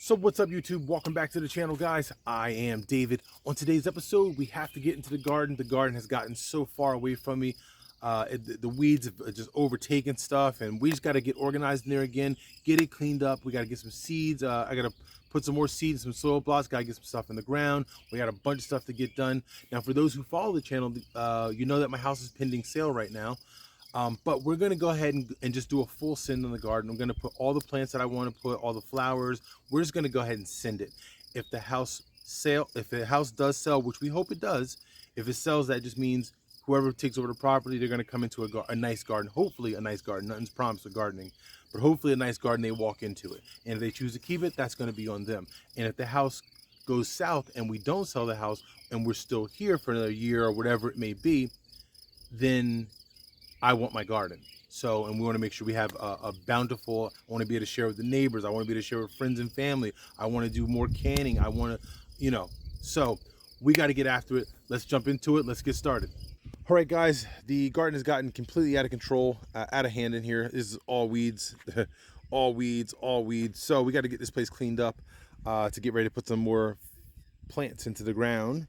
So what's up, YouTube? Welcome back to the channel, guys. I am David. On today's episode, we have to get into the garden. The garden has gotten so far away from me. The weeds have just overtaken stuff, and we just got to get organized in there again, get it cleaned up. We got to get some seeds. I got to put some more seeds, some soil blocks. Got to get some stuff in the ground. We got a bunch of stuff to get done. Now, for those who follow the channel, you know that my house is pending sale right now. But we're going to go ahead and just do a full send in the garden. I'm going to put all the plants that I want to put, all the flowers. We're just going to go ahead and send it. If the house does sell, which we hope it does, if it sells, that just means whoever takes over the property, they're going to come into a nice garden, hopefully a nice garden. Nothing's promised with gardening, but hopefully a nice garden, they walk into it. And if they choose to keep it, that's going to be on them. And if the house goes south and we don't sell the house and we're still here for another year or whatever it may be, then I want my garden. So, and we want to make sure we have a bountiful, I want to be able to share with the neighbors. I want to be able to share with friends and family. I want to do more canning. I want to, so we got to get after it. Let's jump into it. Let's get started. All right, guys, the garden has gotten completely out of control, out of hand in here. This is all weeds, all weeds, all weeds. So we got to get this place cleaned up to get ready to put some more plants into the ground.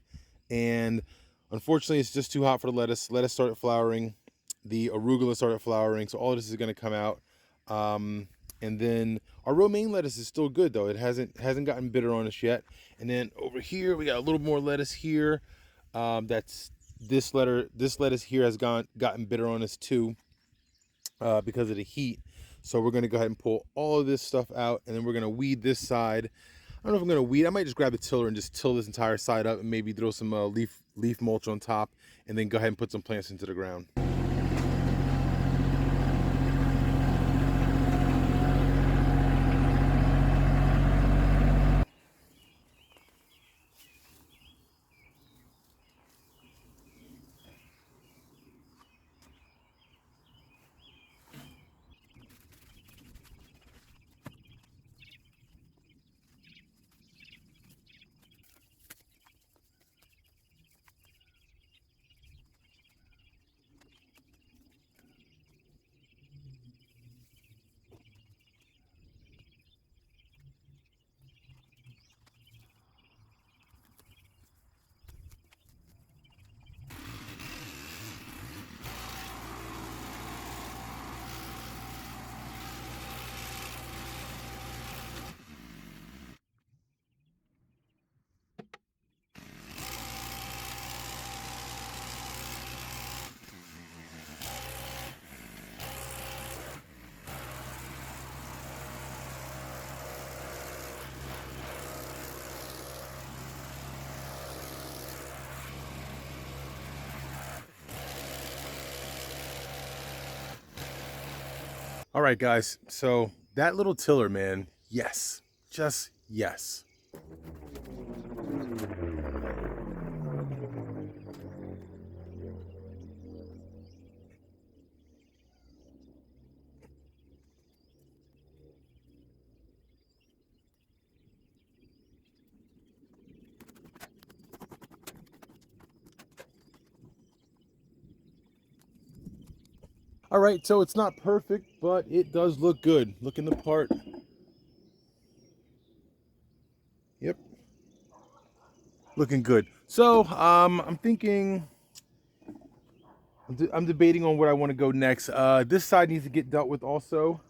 And unfortunately, it's just too hot for the lettuce. Lettuce started flowering. The arugula started flowering, so all of this is going to come out. And then our romaine lettuce is still good, though. It hasn't gotten bitter on us yet. And then over here we got a little more lettuce here. This lettuce here has gotten bitter on us too, because of the heat. So we're going to go ahead and pull all of this stuff out, and then we're going to weed this side. I don't know if I'm going to weed. I might just grab a tiller and just till this entire side up, and maybe throw some leaf mulch on top, and then go ahead and put some plants into the ground. All right, guys, so that little tiller, man, yes, just yes. All right, so it's not perfect, but it does look good. Looking the part. Yep, looking good. So I'm thinking, I'm debating on where I want to go next. This side needs to get dealt with also.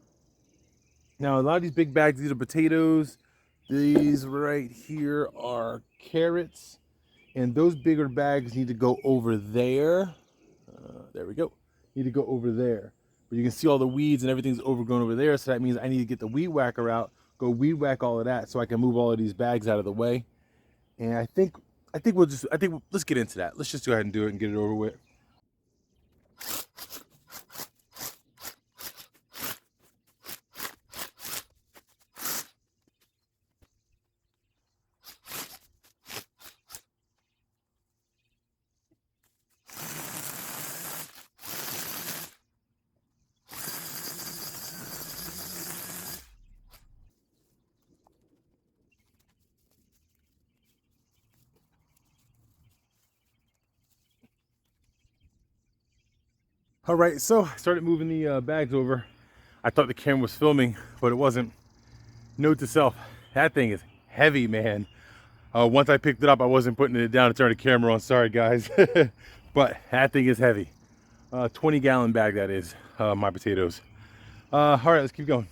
Now, a lot of these big bags, these are potatoes. These right here are carrots. And those bigger bags need to go over there. There we go. Need to go over there. But you can see all the weeds and everything's overgrown over there. So that means I need to get the weed whacker out, go weed whack all of that so I can move all of these bags out of the way. And I think let's get into that. Let's just go ahead and do it and get it over with. All right, so I started moving the bags over. I thought the camera was filming, but it wasn't. Note to self, That thing is heavy, man. Once I picked it up, I wasn't putting it down to turn the camera on. Sorry, guys. But that thing is heavy. 20-gallon bag, that is, my potatoes. All right, let's keep going.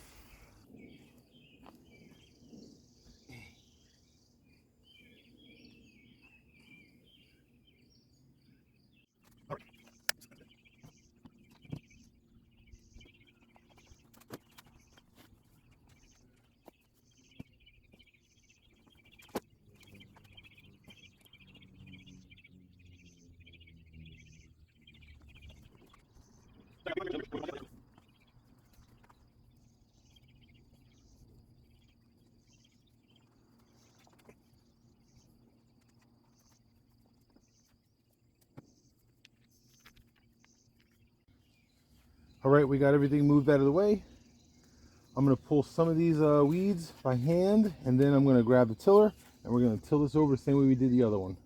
All right, we got everything moved out of the way. I'm gonna pull some of these weeds by hand, and then I'm gonna grab the tiller, and we're gonna till this over the same way we did the other one.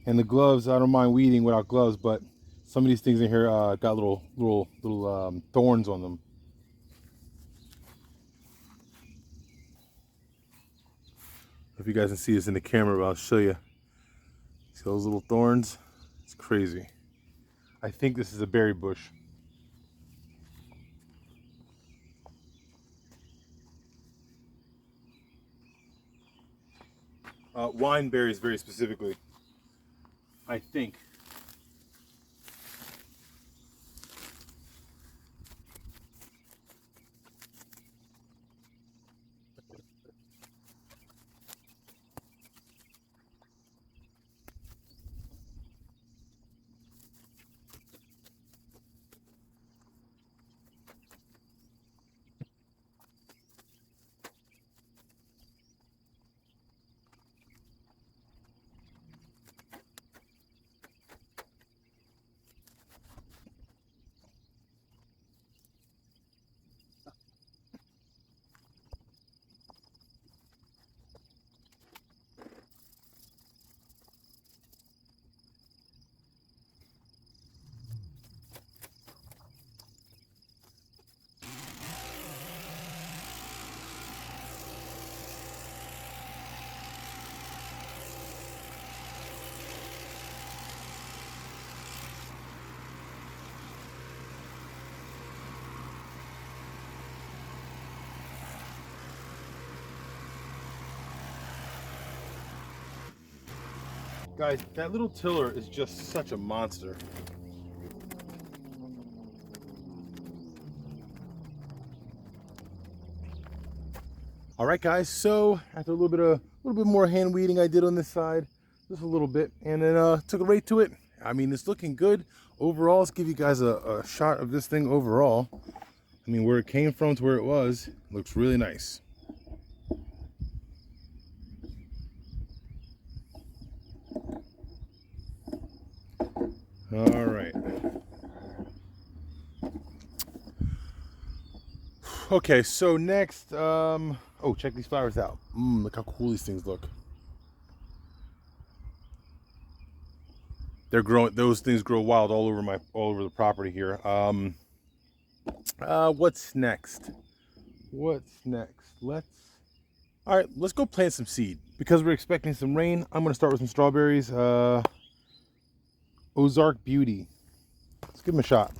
And the gloves, I don't mind weeding without gloves, but some of these things in here got little thorns on them. If you guys can see this in the camera, but I'll show you. See those little thorns? It's crazy. I think this is a berry bush. Wine berries very specifically, I think. Guys, that little tiller is just such a monster. All right, guys, so after a little bit more hand weeding I did on this side, just a little bit, and then took it right to it. I mean, it's looking good overall. Let's give you guys a shot of this thing overall. I mean, where it came from to where it was, looks really nice. All right. Okay, so next, oh, check these flowers out. Look how cool these things look. They're growing, those things grow wild all over the property here. What's next? All right, let's go plant some seed. Because we're expecting some rain, I'm gonna start with some strawberries. Ozark Beauty. Let's give them a shot.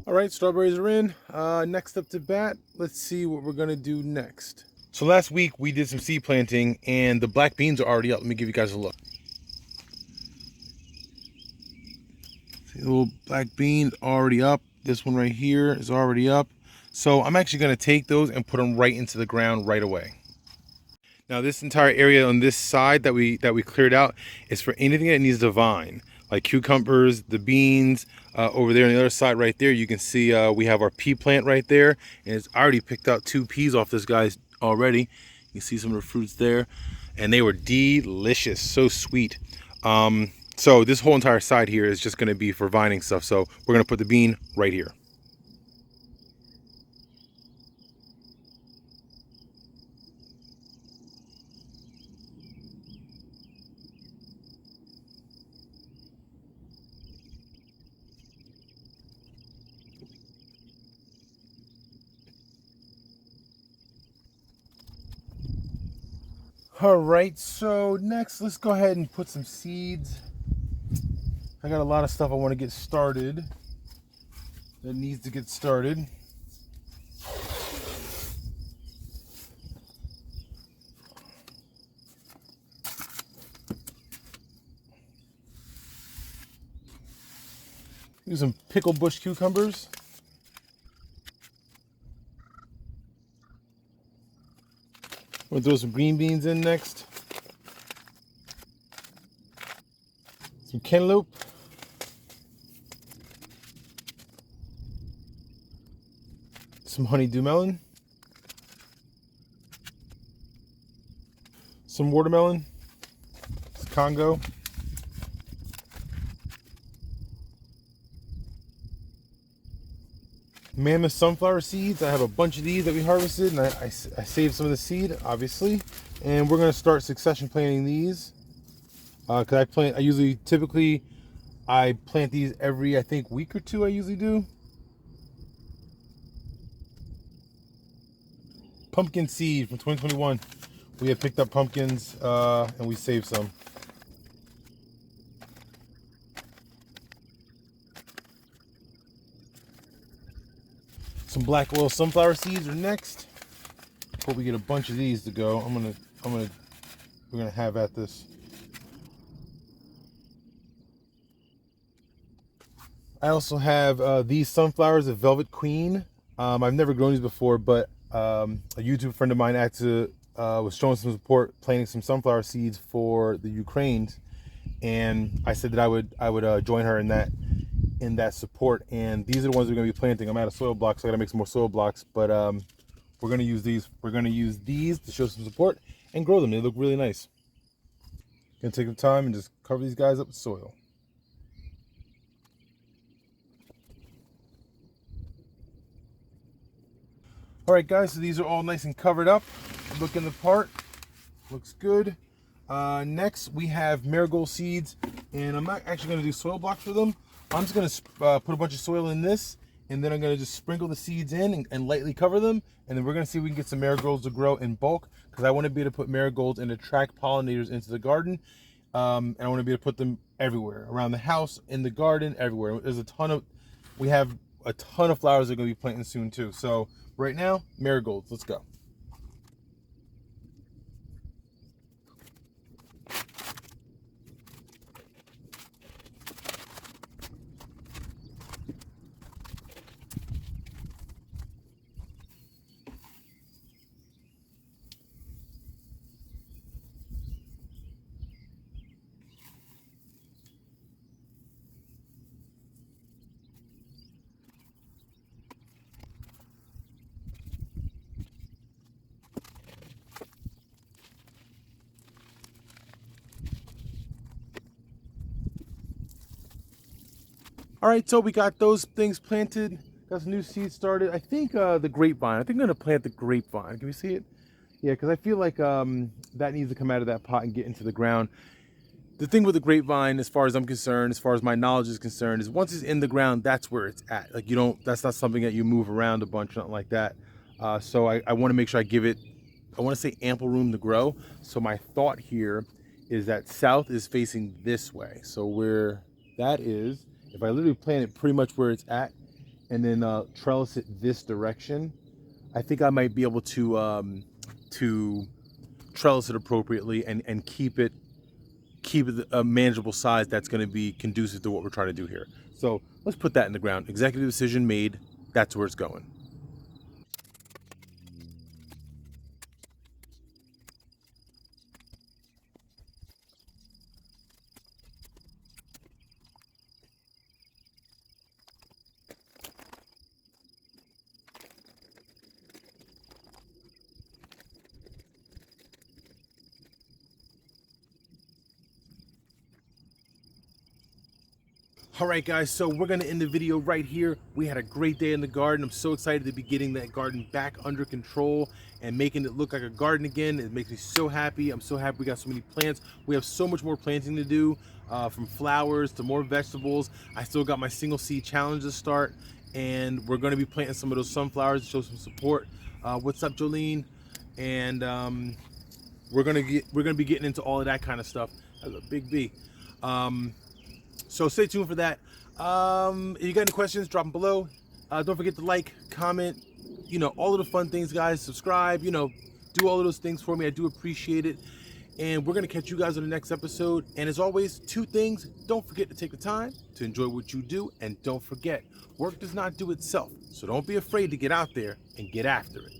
All right, strawberries are in. Next up to bat, let's see what we're gonna do next. So last week we did some seed planting and the black beans are already up. Let me give you guys a look. See the little black bean already up. This one right here is already up. So I'm actually gonna take those and put them right into the ground right away. Now this entire area on this side that we cleared out is for anything that needs to vine. like cucumbers, the beans. Over there on the other side right there, you can see we have our pea plant right there, and it's already picked out 2 peas off this guy's already. You can see some of the fruits there, and they were delicious, so sweet. So this whole entire side here is just going to be for vining stuff, so we're going to put the bean right here. All right, so next let's go ahead and put some seeds. I got a lot of stuff I want to get started that needs to get started. Use some pickle bush cucumbers. We'll throw some green beans in next. Some cantaloupe. Some honeydew melon. Some watermelon. Some Congo. Mammoth sunflower seeds. I have a bunch of these that we harvested, and I saved some of the seed, obviously. And we're going to start succession planting these. Because typically I plant these every, I think, week or two I usually do. Pumpkin seed from 2021. We had picked up pumpkins and we saved some. Some black oil sunflower seeds are next. Hope we get a bunch of these to go. We're gonna have at this. I also have these sunflowers of Velvet Queen. I've never grown these before, but a YouTube friend of mine was showing some support planting some sunflower seeds for the Ukraine, and I said that I would join her in that support. And these are the ones we're going to be planting. I'm out of soil blocks, so I got to make some more soil blocks, but we're going to use these. We're going to use these to show some support and grow them. They look really nice. Gonna take the time and just cover these guys up with soil. All right, guys, so these are all nice and covered up. Looking the part, looks good. Next, we have marigold seeds, and I'm not actually going to do soil blocks for them. I'm just going to put a bunch of soil in this, and then I'm going to just sprinkle the seeds in and lightly cover them, and then we're going to see if we can get some marigolds to grow in bulk, because I want to be able to put marigolds and attract pollinators into the garden, and I want to be able to put them everywhere, around the house, in the garden, everywhere. We have a ton of flowers that are going to be planting soon too. So right now, marigolds, let's go. All right, so we got those things planted, got some new seeds started. I think the grapevine, I think I'm gonna plant the grapevine. Can we see it? Yeah, because I feel like that needs to come out of that pot and get into the ground. The thing with the grapevine, as far as I'm concerned, as far as my knowledge is concerned, is once it's in the ground, that's where it's at. Like that's not something that you move around a bunch, nothing like that. So I want to make sure I give it, I want to say ample room to grow. So my thought here is that south is facing this way. So where that is, if I literally plant it pretty much where it's at, and then trellis it this direction, I think I might be able to trellis it appropriately and keep it a manageable size that's going to be conducive to what we're trying to do here. So let's put that in the ground. Executive decision made. That's where it's going. All right, guys, so we're going to end the video right here. We had a great day in the garden. I'm so excited to be getting that garden back under control and making it look like a garden again. It makes me so happy. I'm so happy we got so many plants. We have so much more planting to do, from flowers to more vegetables. I still got my single seed challenge to start, and we're going to be planting some of those sunflowers to show some support. What's up, Jolene? And we're gonna be getting into all of that kind of stuff. That's a big B. So stay tuned for that. If you got any questions, drop them below. Don't forget to like, comment, all of the fun things, guys. Subscribe, do all of those things for me. I do appreciate it. And we're going to catch you guys on the next episode. And as always, 2 things. Don't forget to take the time to enjoy what you do. And don't forget, work does not do itself. So don't be afraid to get out there and get after it.